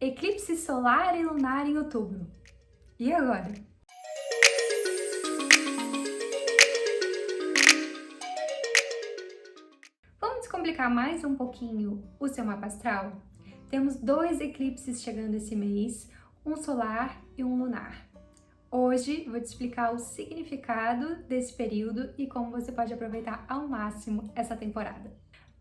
Eclipse solar e lunar em outubro. E agora? Vamos descomplicar mais um pouquinho o seu mapa astral? Temos 2 eclipses chegando esse mês, um solar e um lunar. Hoje vou te explicar o significado desse período e como você pode aproveitar ao máximo essa temporada.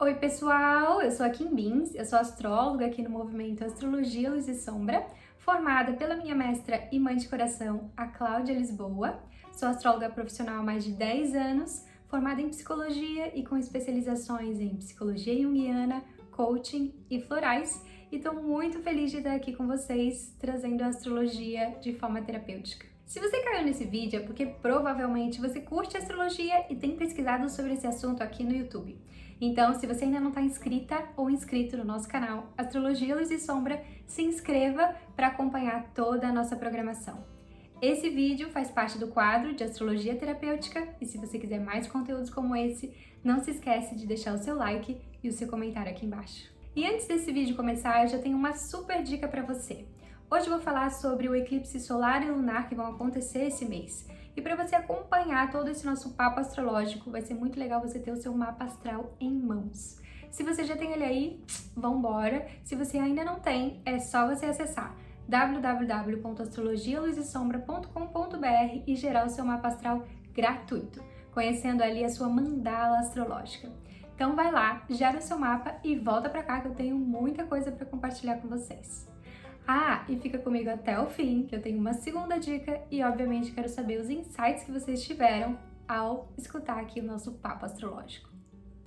Oi pessoal, eu sou a Kim Bins, eu sou astróloga aqui no movimento Astrologia Luz e Sombra, formada pela minha mestra e mãe de coração, a Cláudia Lisboa. Sou astróloga profissional há mais de 10 anos, formada em psicologia e com especializações em psicologia junguiana, coaching e florais, e estou muito feliz de estar aqui com vocês, trazendo a astrologia de forma terapêutica. Se você caiu nesse vídeo é porque provavelmente você curte astrologia e tem pesquisado sobre esse assunto aqui no YouTube. Então, se você ainda não está inscrita ou inscrito no nosso canal Astrologia Luz e Sombra, se inscreva para acompanhar toda a nossa programação. Esse vídeo faz parte do quadro de Astrologia Terapêutica e se você quiser mais conteúdos como esse, não se esquece de deixar o seu like e o seu comentário aqui embaixo. E antes desse vídeo começar, eu já tenho uma super dica para você. Hoje eu vou falar sobre o eclipse solar e lunar que vão acontecer esse mês. E para você acompanhar todo esse nosso papo astrológico, vai ser muito legal você ter o seu mapa astral em mãos. Se você já tem ele aí, vambora! Se você ainda não tem, é só você acessar www.astrologialuzisombra.com.br e gerar o seu mapa astral gratuito, conhecendo ali a sua mandala astrológica. Então vai lá, gera o seu mapa e volta para cá que eu tenho muita coisa para compartilhar com vocês. Ah, e fica comigo até o fim, que eu tenho uma segunda dica e, obviamente, quero saber os insights que vocês tiveram ao escutar aqui o nosso papo astrológico.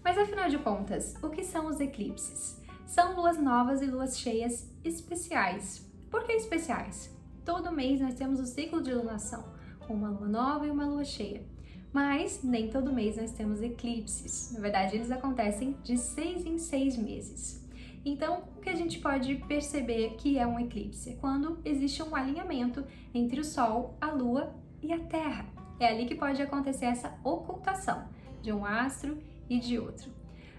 Mas, afinal de contas, o que são os eclipses? São luas novas e luas cheias especiais. Por que especiais? Todo mês nós temos o ciclo de lunação, uma lua nova e uma lua cheia. Mas nem todo mês nós temos eclipses. Na verdade, eles acontecem de 6 em 6 meses. Então, o que a gente pode perceber que é um eclipse? Quando existe um alinhamento entre o Sol, a Lua e a Terra. É ali que pode acontecer essa ocultação de um astro e de outro.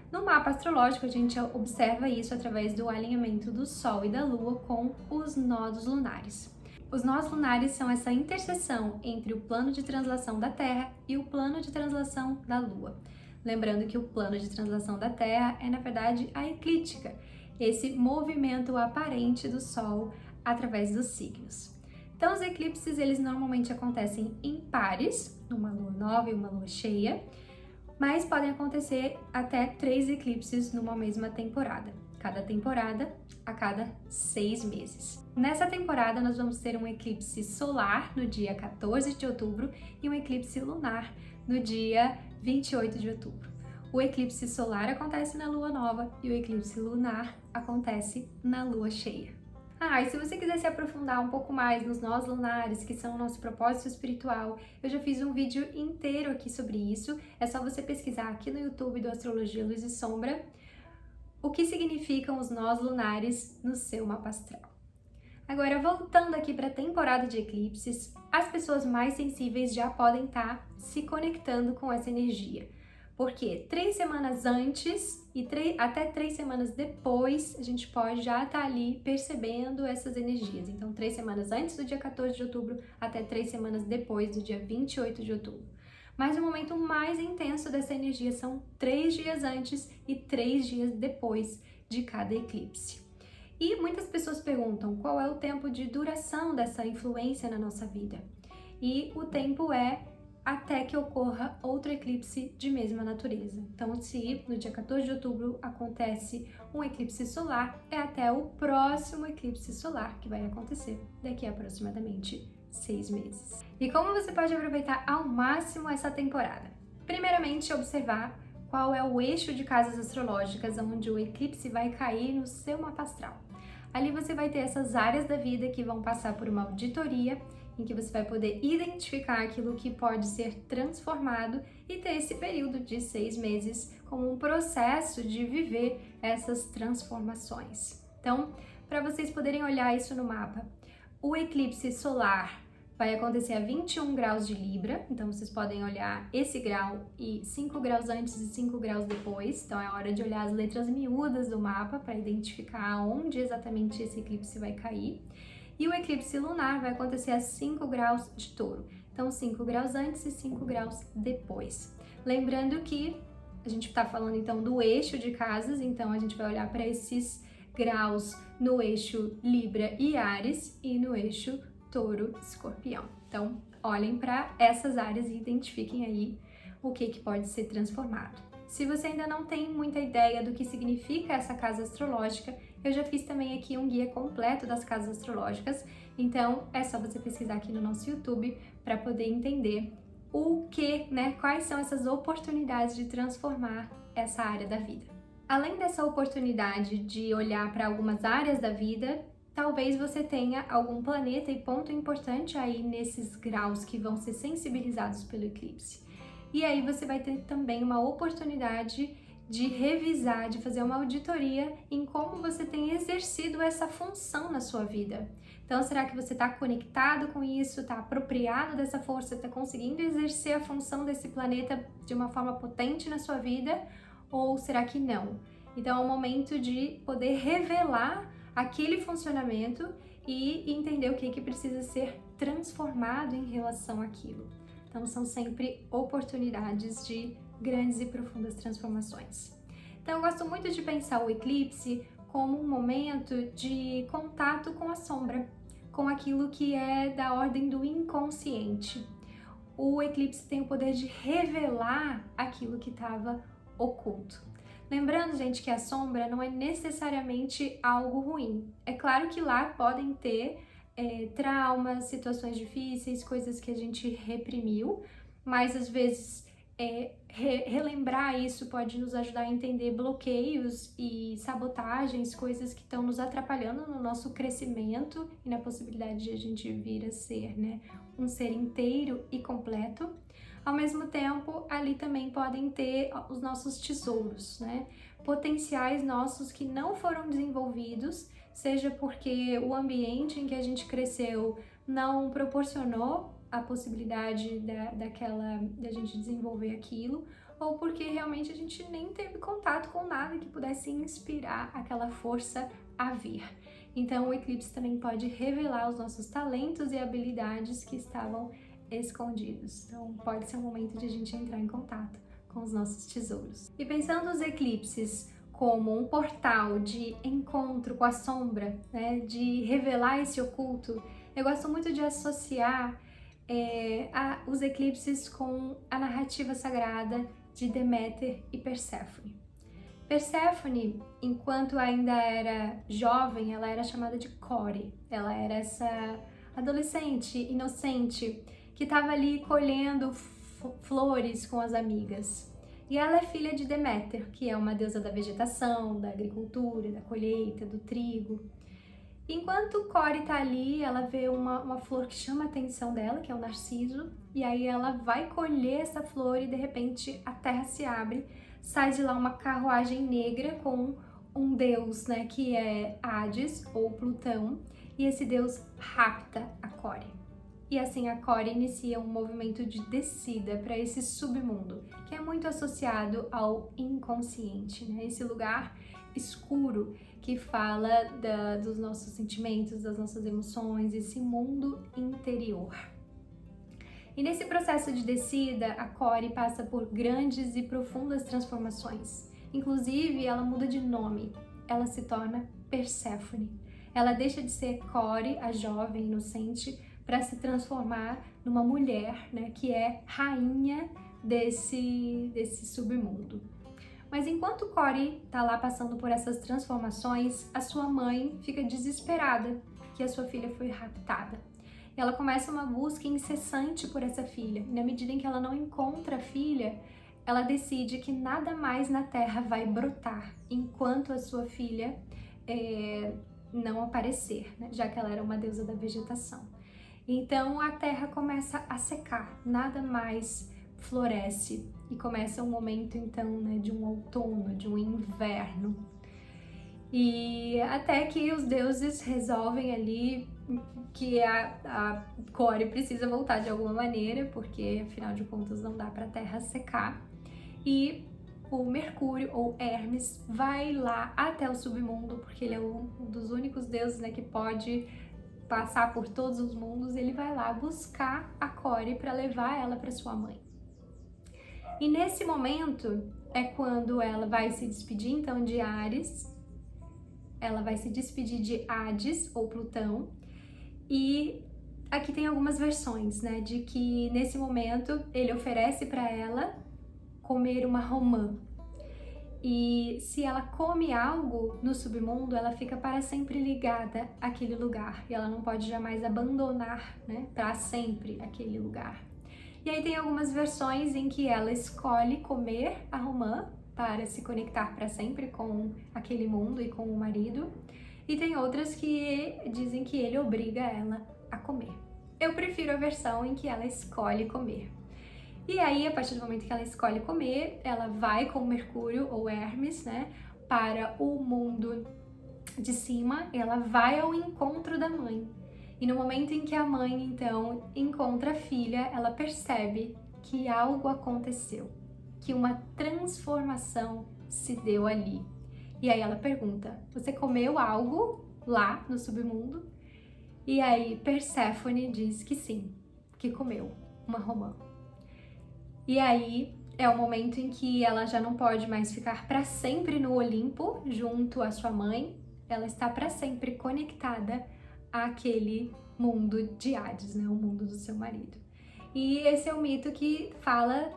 No mapa astrológico, a gente observa isso através do alinhamento do Sol e da Lua com os nodos lunares. Os nós lunares são essa interseção entre o plano de translação da Terra e o plano de translação da Lua. Lembrando que o plano de translação da Terra é, na verdade, a eclíptica, esse movimento aparente do Sol através dos signos. Então, os eclipses, eles normalmente acontecem em pares, uma lua nova e uma lua cheia, mas podem acontecer até 3 eclipses numa mesma temporada. Cada temporada a cada 6 meses. Nessa temporada, nós vamos ter um eclipse solar no dia 14 de outubro e um eclipse lunar no dia 28 de outubro. O eclipse solar acontece na lua nova e o eclipse lunar acontece na lua cheia. E se você quiser se aprofundar um pouco mais nos nós lunares, que são o nosso propósito espiritual, eu já fiz um vídeo inteiro aqui sobre isso. É só você pesquisar aqui no YouTube do Astrologia Luz e Sombra o que significam os nós lunares no seu mapa astral. Agora, voltando aqui para a temporada de eclipses, as pessoas mais sensíveis já podem estar se conectando com essa energia. Porque 3 semanas antes e até 3 semanas depois, a gente pode já estar ali percebendo essas energias. Então, 3 semanas antes do dia 14 de outubro até 3 semanas depois do dia 28 de outubro. Mas o momento mais intenso dessa energia são 3 dias antes e 3 dias depois de cada eclipse. E muitas pessoas perguntam qual é o tempo de duração dessa influência na nossa vida. E o tempo é até que ocorra outro eclipse de mesma natureza. Então, se no dia 14 de outubro acontece um eclipse solar, é até o próximo eclipse solar que vai acontecer daqui a aproximadamente 6 meses. E como você pode aproveitar ao máximo essa temporada? Primeiramente, observar qual é o eixo de casas astrológicas onde o eclipse vai cair no seu mapa astral. Ali você vai ter essas áreas da vida que vão passar por uma auditoria, em que você vai poder identificar aquilo que pode ser transformado e ter esse período de 6 meses como um processo de viver essas transformações. Então, para vocês poderem olhar isso no mapa, o eclipse solar vai acontecer a 21 graus de Libra, então vocês podem olhar esse grau e 5 graus antes e 5 graus depois, então é hora de olhar as letras miúdas do mapa para identificar onde exatamente esse eclipse vai cair. E o eclipse lunar vai acontecer a 5 graus de Touro, então 5 graus antes e 5 graus depois. Lembrando que a gente está falando então do eixo de casas, então a gente vai olhar para esses graus no eixo Libra e Áries e no eixo Touro, Escorpião. Então, olhem para essas áreas e identifiquem aí o que pode ser transformado. Se você ainda não tem muita ideia do que significa essa casa astrológica, eu já fiz também aqui um guia completo das casas astrológicas, então é só você pesquisar aqui no nosso YouTube para poder entender o que, né, quais são essas oportunidades de transformar essa área da vida. Além dessa oportunidade de olhar para algumas áreas da vida, talvez você tenha algum planeta e ponto importante aí nesses graus que vão ser sensibilizados pelo eclipse. E aí você vai ter também uma oportunidade de revisar, de fazer uma auditoria em como você tem exercido essa função na sua vida. Então, será que você está conectado com isso, está apropriado dessa força, está conseguindo exercer a função desse planeta de uma forma potente na sua vida? Ou será que não? Então, é um momento de poder revelar aquele funcionamento e entender o que precisa ser transformado em relação àquilo. Então, são sempre oportunidades de grandes e profundas transformações. Então, eu gosto muito de pensar o eclipse como um momento de contato com a sombra, com aquilo que é da ordem do inconsciente. O eclipse tem o poder de revelar aquilo que estava oculto. Lembrando, gente, que a sombra não é necessariamente algo ruim. É claro que lá podem ter traumas, situações difíceis, coisas que a gente reprimiu, mas às vezes relembrar isso pode nos ajudar a entender bloqueios e sabotagens, coisas que estão nos atrapalhando no nosso crescimento e na possibilidade de a gente vir a ser, né, um ser inteiro e completo. Ao mesmo tempo, ali também podem ter os nossos tesouros, né? Potenciais nossos que não foram desenvolvidos, seja porque o ambiente em que a gente cresceu não proporcionou a possibilidade da gente desenvolver aquilo, ou porque realmente a gente nem teve contato com nada que pudesse inspirar aquela força a vir. Então, o eclipse também pode revelar os nossos talentos e habilidades que estavam escondidos. Então, pode ser um momento de a gente entrar em contato com os nossos tesouros. E pensando os eclipses como um portal de encontro com a sombra, né, de revelar esse oculto, eu gosto muito de associar os eclipses com a narrativa sagrada de Deméter e Perséfone. Perséfone, enquanto ainda era jovem, ela era chamada de Core. Ela era essa adolescente inocente que estava ali colhendo flores com as amigas. E ela é filha de Deméter, que é uma deusa da vegetação, da agricultura, da colheita, do trigo. Enquanto Core está ali, ela vê uma flor que chama a atenção dela, que é o narciso, e aí ela vai colher essa flor e de repente a terra se abre, sai de lá uma carruagem negra com um deus, né, que é Hades ou Plutão, e esse deus rapta a Core. E assim a Core inicia um movimento de descida para esse submundo, que é muito associado ao inconsciente, né? Esse lugar escuro que fala dos nossos sentimentos, das nossas emoções, esse mundo interior. E nesse processo de descida, a Core passa por grandes e profundas transformações. Inclusive, ela muda de nome, ela se torna Perséfone. Ela deixa de ser Core, a jovem inocente, para se transformar numa mulher, né, que é rainha desse submundo. Mas enquanto Core está lá passando por essas transformações, a sua mãe fica desesperada que a sua filha foi raptada. E ela começa uma busca incessante por essa filha. E na medida em que ela não encontra a filha, ela decide que nada mais na Terra vai brotar enquanto a sua filha não aparecer, né, já que ela era uma deusa da vegetação. Então a terra começa a secar, nada mais floresce e começa um momento então, né, de um outono, de um inverno. E até que os deuses resolvem ali que a Core precisa voltar de alguma maneira, porque afinal de contas não dá para a Terra secar. E o Mercúrio, ou Hermes, vai lá até o submundo, porque ele é um dos únicos deuses, né, que pode passar por todos os mundos. Ele vai lá buscar a Core para levar ela para sua mãe. E nesse momento é quando ela vai se despedir então de Ares, ela vai se despedir de Hades ou Plutão, e aqui tem algumas versões, né, de que nesse momento ele oferece para ela comer uma romã. E se ela come algo no submundo, ela fica para sempre ligada àquele lugar e ela não pode jamais abandonar, né, para sempre aquele lugar. E aí tem algumas versões em que ela escolhe comer a romã para se conectar para sempre com aquele mundo e com o marido. E tem outras que dizem que ele obriga ela a comer. Eu prefiro a versão em que ela escolhe comer. E aí, a partir do momento que ela escolhe comer, ela vai com Mercúrio ou Hermes, né, para o mundo de cima, ela vai ao encontro da mãe. E no momento em que a mãe, então, encontra a filha, ela percebe que algo aconteceu, que uma transformação se deu ali. E aí ela pergunta: você comeu algo lá no submundo? E aí Perséfone diz que sim, que comeu uma romã. E aí é o momento em que ela já não pode mais ficar para sempre no Olimpo, junto à sua mãe. Ela está para sempre conectada àquele mundo de Hades, né? O mundo do seu marido. E esse é o mito que fala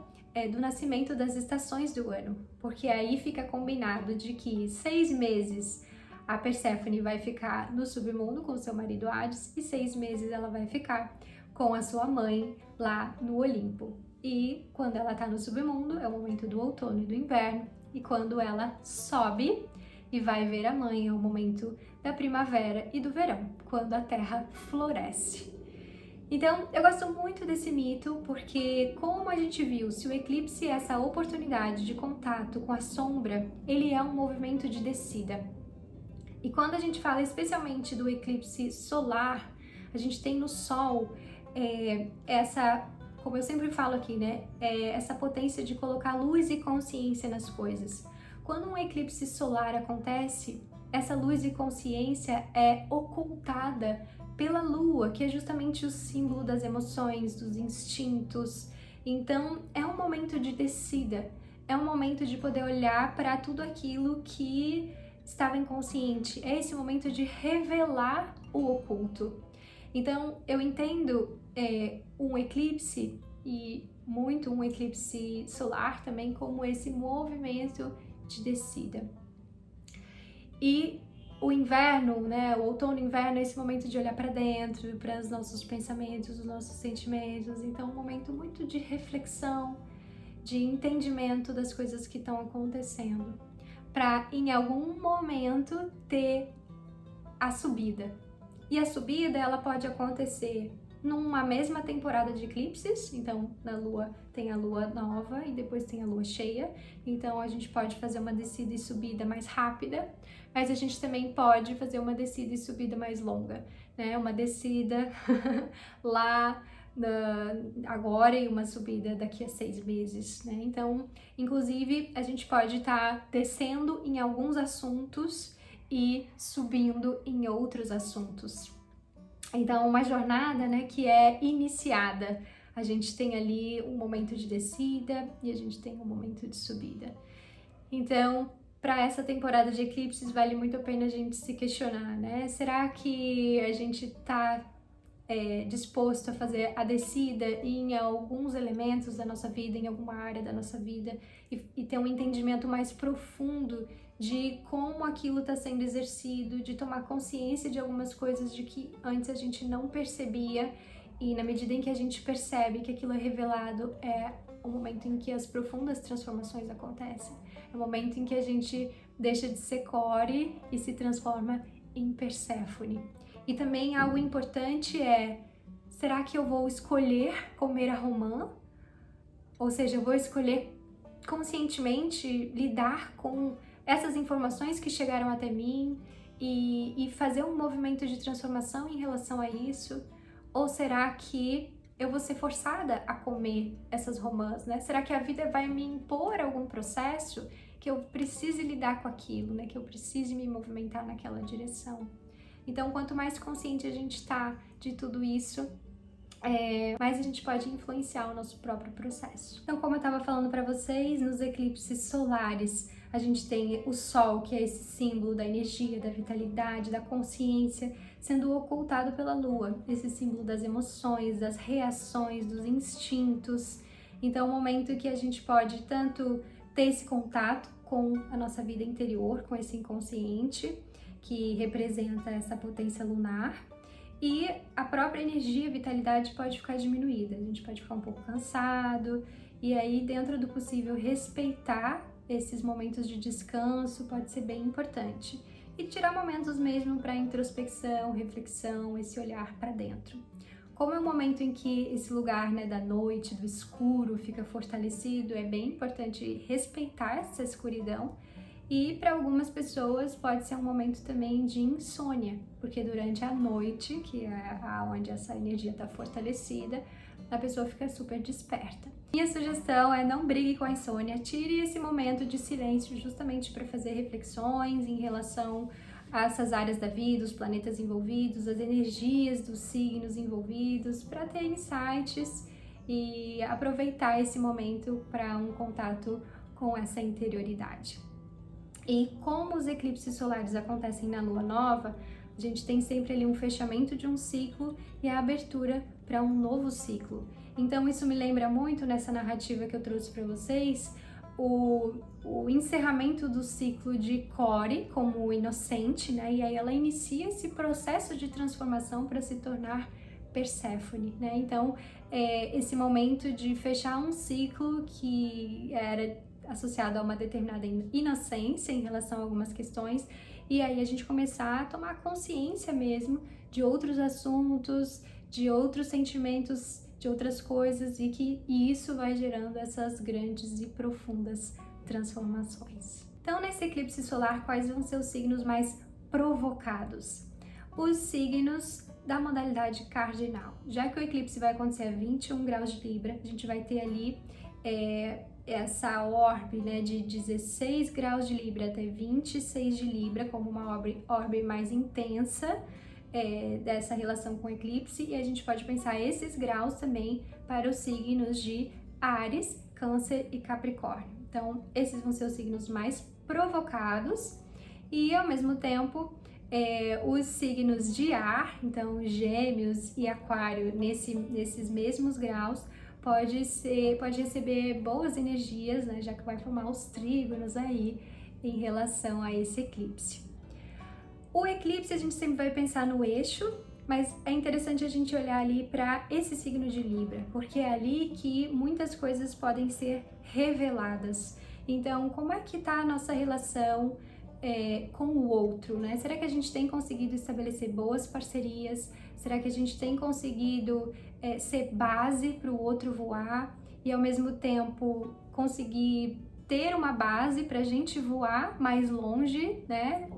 do nascimento das estações do ano, porque aí fica combinado de que 6 meses a Perséfone vai ficar no submundo com seu marido Hades e 6 meses ela vai ficar com a sua mãe lá no Olimpo. E quando ela tá no submundo é o momento do outono e do inverno, e quando ela sobe e vai ver a mãe é o momento da primavera e do verão, quando a terra floresce. Então, eu gosto muito desse mito porque, como a gente viu, se o eclipse é essa oportunidade de contato com a sombra, ele é um movimento de descida. E quando a gente fala especialmente do eclipse solar, a gente tem no Sol essa, como eu sempre falo aqui, né, essa potência de colocar luz e consciência nas coisas. Quando um eclipse solar acontece, essa luz e consciência é ocultada pela lua, que é justamente o símbolo das emoções, dos instintos. Então, é um momento de descida, é um momento de poder olhar para tudo aquilo que estava inconsciente. É esse momento de revelar o oculto. Então, eu entendo um eclipse e muito um eclipse solar também como esse movimento de descida. E o inverno, né, o outono e inverno é esse momento de olhar para dentro, para os nossos pensamentos, os nossos sentimentos. Então, um momento muito de reflexão, de entendimento das coisas que estão acontecendo, para em algum momento ter a subida. E a subida, ela pode acontecer numa mesma temporada de eclipses, então na lua tem a lua nova e depois tem a lua cheia, então a gente pode fazer uma descida e subida mais rápida, mas a gente também pode fazer uma descida e subida mais longa, né? Uma descida lá agora e uma subida daqui a 6 meses, né? Então, inclusive, a gente pode estar descendo em alguns assuntos e subindo em outros assuntos. Então, uma jornada, né, que é iniciada. A gente tem ali um momento de descida e a gente tem um momento de subida. Então, para essa temporada de eclipses, vale muito a pena a gente se questionar, né? Será que a gente está disposto a fazer a descida em alguns elementos da nossa vida, em alguma área da nossa vida, e ter um entendimento mais profundo de como aquilo está sendo exercido, de tomar consciência de algumas coisas de que antes a gente não percebia, e na medida em que a gente percebe que aquilo é revelado, é o momento em que as profundas transformações acontecem. É o momento em que a gente deixa de ser Core e se transforma em Perséfone. E também algo importante é, será que eu vou escolher comer a romã? Ou seja, eu vou escolher conscientemente lidar com essas informações que chegaram até mim e fazer um movimento de transformação em relação a isso? Ou será que eu vou ser forçada a comer essas romãs, né? Será que a vida vai me impor algum processo que eu precise lidar com aquilo, né? Que eu precise me movimentar naquela direção? Então, quanto mais consciente a gente tá de tudo isso, mais a gente pode influenciar o nosso próprio processo. Então, como eu estava falando para vocês, nos eclipses solares, a gente tem o Sol, que é esse símbolo da energia, da vitalidade, da consciência, sendo ocultado pela Lua, esse símbolo das emoções, das reações, dos instintos. Então, é um momento que a gente pode tanto ter esse contato com a nossa vida interior, com esse inconsciente, que representa essa potência lunar, e a própria energia, a vitalidade pode ficar diminuída, a gente pode ficar um pouco cansado, e aí, dentro do possível, respeitar esses momentos de descanso pode ser bem importante. E tirar momentos mesmo para introspecção, reflexão, esse olhar para dentro. Como é um momento em que esse lugar, né, da noite, do escuro, fica fortalecido, é bem importante respeitar essa escuridão. E para algumas pessoas pode ser um momento também de insônia, porque durante a noite, que é onde essa energia está fortalecida, a pessoa fica super desperta. Minha sugestão é não brigue com a insônia, tire esse momento de silêncio justamente para fazer reflexões em relação a essas áreas da vida, os planetas envolvidos, as energias dos signos envolvidos, para ter insights e aproveitar esse momento para um contato com essa interioridade. E como os eclipses solares acontecem na lua nova, a gente tem sempre ali um fechamento de um ciclo e a abertura para um novo ciclo. Então isso me lembra muito, nessa narrativa que eu trouxe para vocês, o encerramento do ciclo de Core como inocente, né? E aí ela inicia esse processo de transformação para se tornar Perséfone, né? Então, esse momento de fechar um ciclo que era associado a uma determinada inocência em relação a algumas questões, e aí a gente começar a tomar consciência mesmo de outros assuntos, de outros sentimentos, de outras coisas, e isso vai gerando essas grandes e profundas transformações. Então, nesse eclipse solar, quais vão ser os signos mais provocados? Os signos da modalidade cardinal. Já que o eclipse vai acontecer a 21 graus de Libra, a gente vai ter ali essa orbe, né, de 16 graus de Libra até 26 de Libra, como uma orbe mais intensa dessa relação com o eclipse, e a gente pode pensar esses graus também para os signos de Áries, Câncer e Capricórnio. Então, esses vão ser os signos mais provocados, e ao mesmo tempo os signos de ar, então Gêmeos e Aquário, nesses mesmos graus, pode receber boas energias, né, já que vai formar os trígonos aí em relação a esse eclipse. O eclipse a gente sempre vai pensar no eixo, mas é interessante a gente olhar ali para esse signo de Libra, porque é ali que muitas coisas podem ser reveladas. Então, como é que está a nossa relação com o outro, né? Será que a gente tem conseguido estabelecer boas parcerias? Será que a gente tem conseguido ser base para o outro voar e ao mesmo tempo conseguir ter uma base para a gente voar mais longe, né?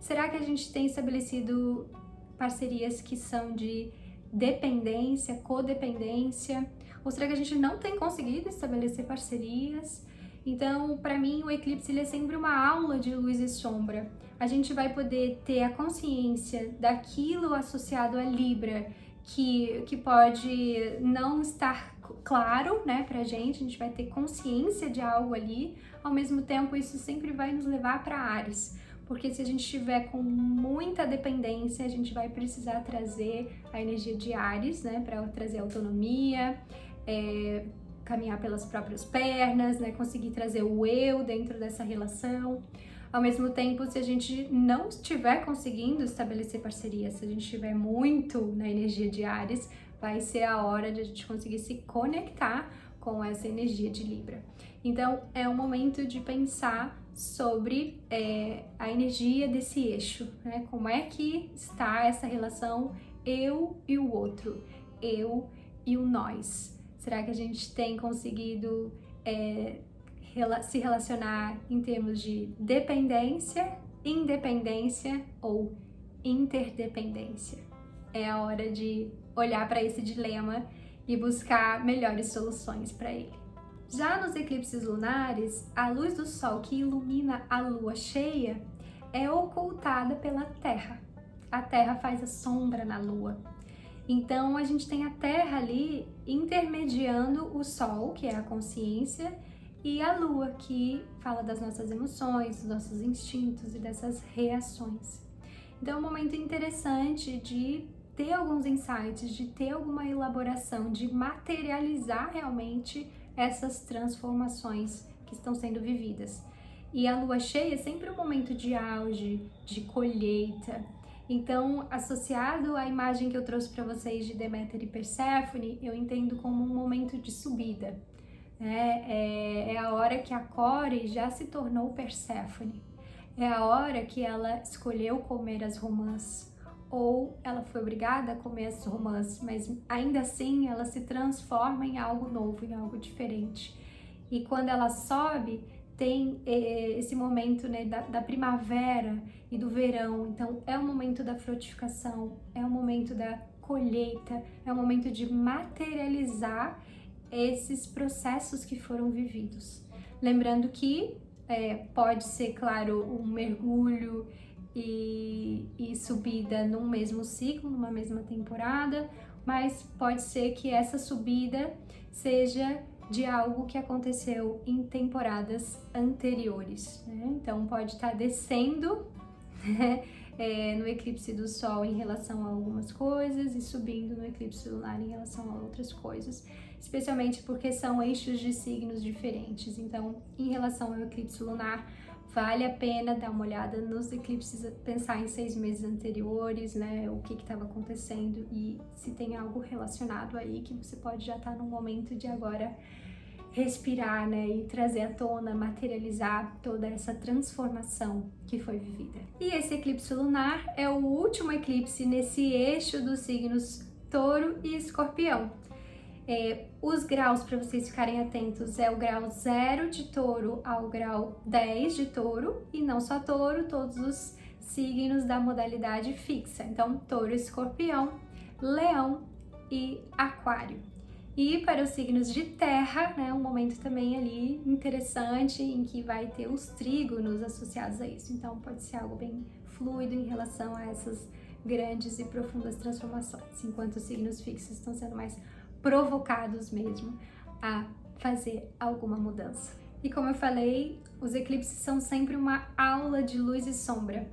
Será que a gente tem estabelecido parcerias que são de dependência, codependência? Ou será que a gente não tem conseguido estabelecer parcerias? Então, para mim, o eclipse ele é sempre uma aula de luz e sombra. A gente vai poder ter a consciência daquilo associado a Libra, que pode não estar claro, né, pra gente, a gente vai ter consciência de algo ali, ao mesmo tempo isso sempre vai nos levar para Áries, porque se a gente estiver com muita dependência, a gente vai precisar trazer a energia de Áries, né, para trazer autonomia, caminhar pelas próprias pernas, né, conseguir trazer o eu dentro dessa relação. Ao mesmo tempo, se a gente não estiver conseguindo estabelecer parceria, se a gente estiver muito na energia de Áries, vai ser a hora de a gente conseguir se conectar com essa energia de Libra. Então, é um momento de pensar sobre a energia desse eixo, né? Como é que está essa relação eu e o outro, eu e o nós. Será que a gente tem conseguido se relacionar em termos de dependência, independência ou interdependência. É a hora de olhar para esse dilema e buscar melhores soluções para ele. Já nos eclipses lunares, a luz do Sol que ilumina a lua cheia é ocultada pela Terra. A Terra faz a sombra na lua. Então a gente tem a Terra ali intermediando o Sol, que é a consciência, e a Lua, que fala das nossas emoções, dos nossos instintos e dessas reações. Então é um momento interessante de ter alguns insights, de ter alguma elaboração, de materializar realmente essas transformações que estão sendo vividas. E a lua cheia é sempre um momento de auge, de colheita. Então, associado à imagem que eu trouxe para vocês de Deméter e Perséfone, eu entendo como um momento de subida. É a hora que a Core já se tornou Perséfone. É a hora que ela escolheu comer as romãs, ou ela foi obrigada a comer as romãs, mas ainda assim ela se transforma em algo novo, em algo diferente. E quando ela sobe, tem esse momento, né, da primavera e do verão. Então é o momento da frutificação, é o momento da colheita, é o momento de materializar esses processos que foram vividos. Lembrando que pode ser, claro, um mergulho e subida num mesmo ciclo, numa mesma temporada, mas pode ser que essa subida seja de algo que aconteceu em temporadas anteriores, né? Então pode estar descendo, né, no eclipse do Sol em relação a algumas coisas e subindo no eclipse lunar em relação a outras coisas, especialmente porque são eixos de signos diferentes. Então, em relação ao eclipse lunar, vale a pena dar uma olhada nos eclipses, pensar em 6 meses anteriores, né, o que estava acontecendo e se tem algo relacionado aí que você pode já estar no momento de agora respirar, né, e trazer à tona, materializar toda essa transformação que foi vivida. E esse eclipse lunar é o último eclipse nesse eixo dos signos Touro e Escorpião. Os graus, para vocês ficarem atentos, é o grau 0 de Touro ao grau 10 de Touro, e não só Touro, todos os signos da modalidade fixa. Então, Touro, Escorpião, Leão e Aquário. E para os signos de terra, né, um momento também ali interessante em que vai ter os trígonos associados a isso. Então pode ser algo bem fluido em relação a essas grandes e profundas transformações, enquanto os signos fixos estão sendo mais provocados mesmo a fazer alguma mudança. E como eu falei, os eclipses são sempre uma aula de luz e sombra.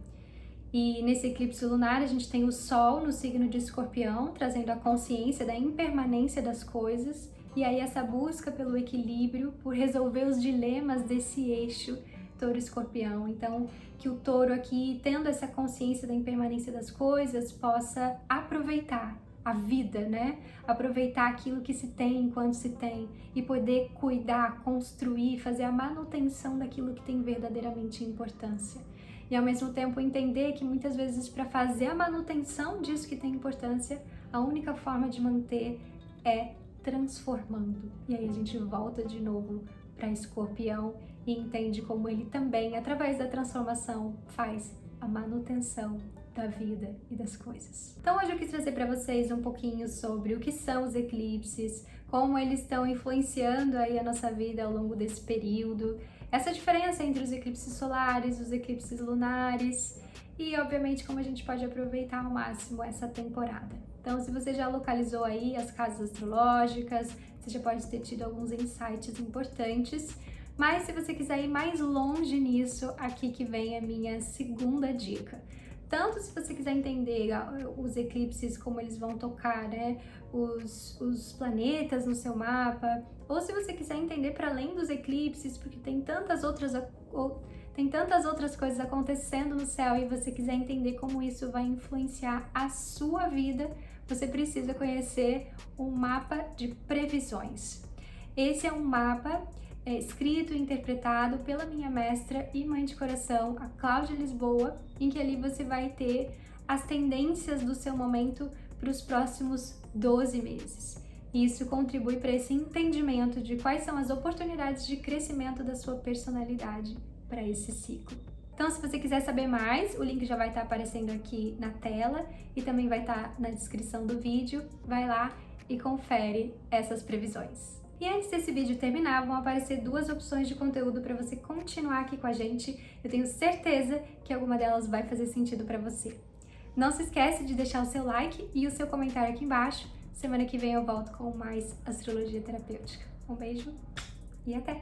E nesse eclipse lunar a gente tem o Sol no signo de Escorpião, trazendo a consciência da impermanência das coisas, e aí essa busca pelo equilíbrio, por resolver os dilemas desse eixo Touro-Escorpião. Então, que o Touro aqui, tendo essa consciência da impermanência das coisas, possa aproveitar a vida, né? Aproveitar aquilo que se tem enquanto se tem e poder cuidar, construir, fazer a manutenção daquilo que tem verdadeiramente importância. E ao mesmo tempo entender que muitas vezes para fazer a manutenção disso que tem importância, a única forma de manter é transformando. E aí a gente volta de novo para Escorpião e entende como ele também, através da transformação, faz a manutenção da vida e das coisas. Então hoje eu quis trazer para vocês um pouquinho sobre o que são os eclipses, como eles estão influenciando aí a nossa vida ao longo desse período, essa diferença entre os eclipses solares, os eclipses lunares e, obviamente, como a gente pode aproveitar ao máximo essa temporada. Então, se você já localizou aí as casas astrológicas, você já pode ter tido alguns insights importantes, mas se você quiser ir mais longe nisso, aqui que vem a minha segunda dica. Tanto se você quiser entender os eclipses, como eles vão tocar, né, os planetas no seu mapa, ou se você quiser entender para além dos eclipses, porque tem tantas outras coisas acontecendo no céu e você quiser entender como isso vai influenciar a sua vida, você precisa conhecer um mapa de previsões. Esse é um mapa escrito e interpretado pela minha mestra e mãe de coração, a Cláudia Lisboa, em que ali você vai ter as tendências do seu momento para os próximos 12 meses. e isso contribui para esse entendimento de quais são as oportunidades de crescimento da sua personalidade para esse ciclo. Então, se você quiser saber mais, o link já vai estar aparecendo aqui na tela e também vai estar na descrição do vídeo. Vai lá e confere essas previsões. E antes desse vídeo terminar, vão aparecer 2 opções de conteúdo para você continuar aqui com a gente. Eu tenho certeza que alguma delas vai fazer sentido para você. Não se esquece de deixar o seu like e o seu comentário aqui embaixo. Semana que vem eu volto com mais astrologia terapêutica. Um beijo e até!